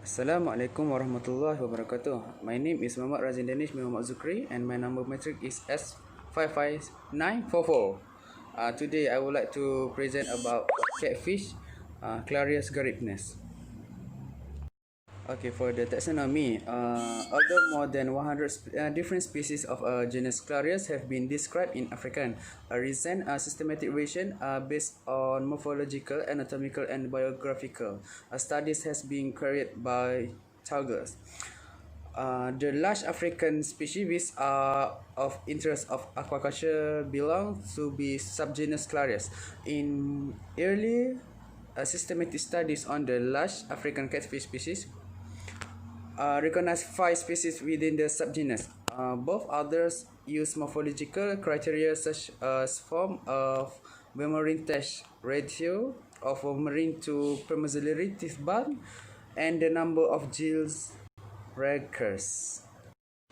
Assalamualaikum warahmatullahi wabarakatuh. My name is Muhammad Razin Danish Muhammad Zukri and my number metric is S55944. Today I would like to present about catfish, Clarias garipnes. Okay, for the taxonomy, although more than 100 different species of genus Clarias have been described in African, a recent systematic revision based on morphological, anatomical, and biographical studies has been carried by Taugers. The large African species which are of interest of aquaculture belong to be subgenus Clarias. In early systematic studies on the large African catfish species, recognize 5 species within the subgenus. Both others use morphological criteria such as form of marine test ratio of marine to premaxillary teeth bud and the number of gills rankers.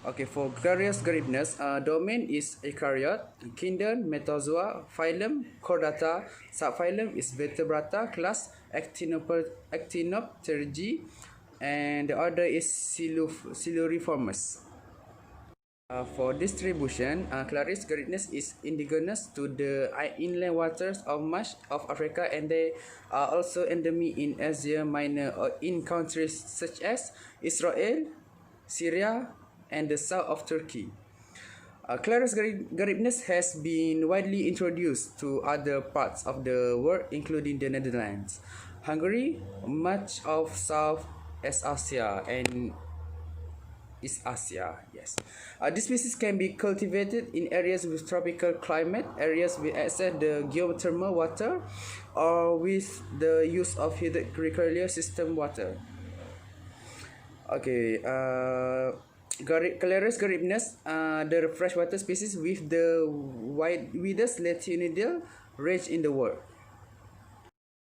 Okay, for Clarias garipnes, domain is eukaryote, kingdom Metazoa, phylum Chordata, subphylum is Vertebrata, class Actinopterygii, and the order is Siluriformes. For distribution, Clarias garipnes is indigenous to the inland waters of much of Africa, and they are also endemic in Asia Minor or in countries such as Israel, Syria, and the south of Turkey. Clarias garipnes has been widely introduced to other parts of the world, including the Netherlands, Hungary, much of South Asia and East Asia. Yes, this species can be cultivated in areas with tropical climate, areas with access to geothermal water, or with the use of hydrochloric system water. Okay, Clarias garipnes, the freshwater species with the widest latitudinal range in the world.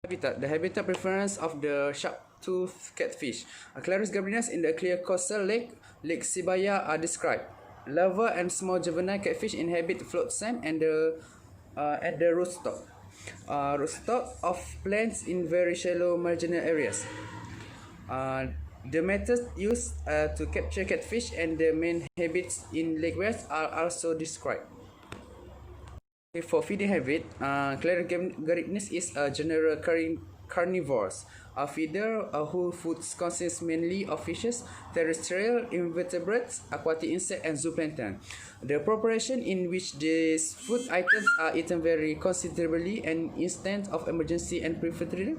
Habitat. The habitat preference of the sharp-toothed catfish. Clarias garipnes in the clear coastal lake Sibaya are described. Larvae and small juvenile catfish inhabit float sand and at the rootstock. Rootstock of plants in very shallow marginal areas. The methods used to capture catfish and the main habits in lake wares are also described. For feeding habit, Clarias garipnes is a general carnivores. A feeder whose food consists mainly of fishes, terrestrial invertebrates, aquatic insects, and zooplankton. The proportion in which these food items are eaten vary considerably, and instances of emergency and preferential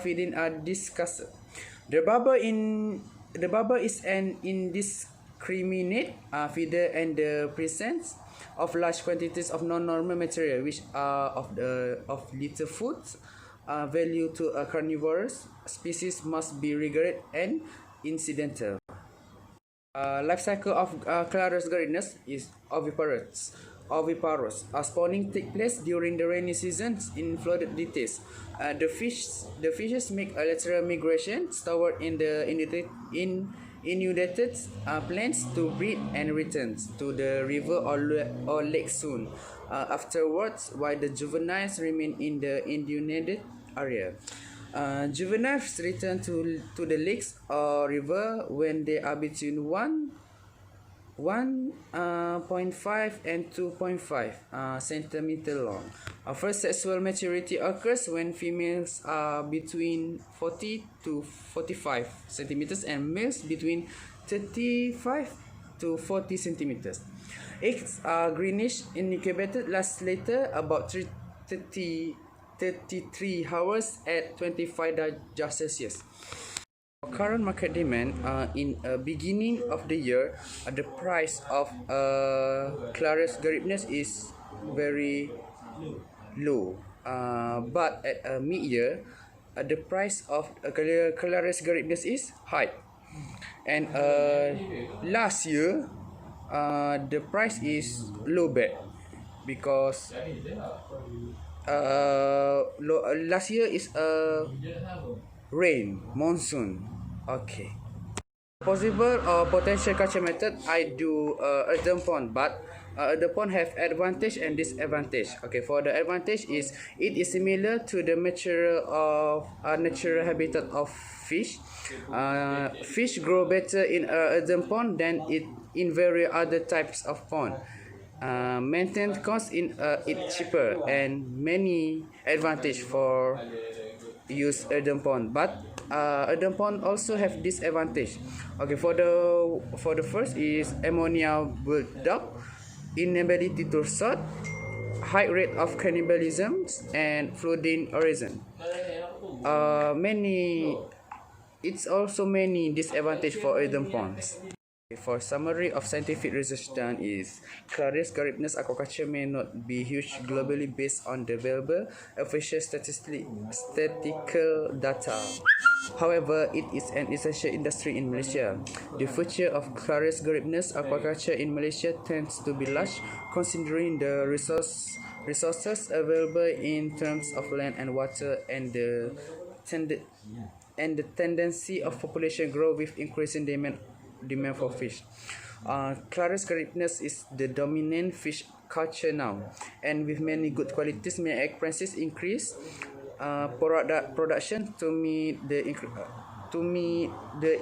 feeding are discussed. The barber is an indiscriminate feeder and the presence of large quantities of non-normal material which are of little food value to a carnivorous species must be regarded and incidental. Life cycle of Clarias garipnes is oviparous. Spawning takes place during the rainy seasons in flooded ditches. The fishes make a lateral migration toward inundated plants to breed and return to the river or lake soon afterwards, while the juveniles remain in the inundated area. Juveniles return to the lakes or river when they are between 1.5 and 2.5 centimeter long. First sexual maturity occurs when females are between 40 to 45 centimeters and males between 35 to 40 centimeters. Eggs are greenish. Incubated lasts later about 33 hours at 25 degrees Celsius. Current market demand in beginning of the year, the price of Clarias garipnes is very low, but at mid-year, the price of Clarias garipnes is high, and last year, the price is low bad because last year is rain, monsoon. Okay. Possible or potential culture method, I do earthen pond, but the pond have advantage and disadvantage. Okay, for the advantage is it is similar to the natural habitat of fish. Fish grow better in a earthen pond than it in various other types of pond. Maintenance cost in it cheaper and many advantage for use earthen pond, but earthen pond also have disadvantage. Okay, for the first is ammonia buildup, inability to sort, high rate of cannibalism, and flooding erosion. Many It's also many disadvantage for earthen ponds. For summary of scientific research done is Clarius garipnus aquaculture may not be huge globally based on the available official statistical data. However, it is an essential industry in Malaysia. The future of Clarius garipnus aquaculture in Malaysia tends to be large, considering the resources available in terms of land and water and the tendency of population growth with increasing demand for fish. Clarius garipnus is the dominant fish culture now, and with many good qualities, many egg prices increase production to meet the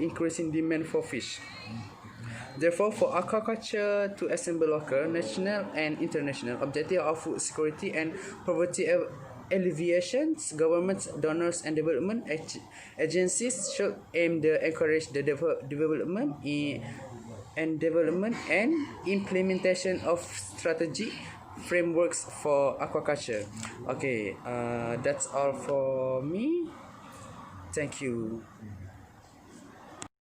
increasing demand for fish. Therefore, for aquaculture to assemble local, national, and international objective of food security and poverty alleviation, governments, donors, and development agencies should aim to encourage the development and implementation of strategy frameworks for aquaculture. Okay, that's all for me. Thank you.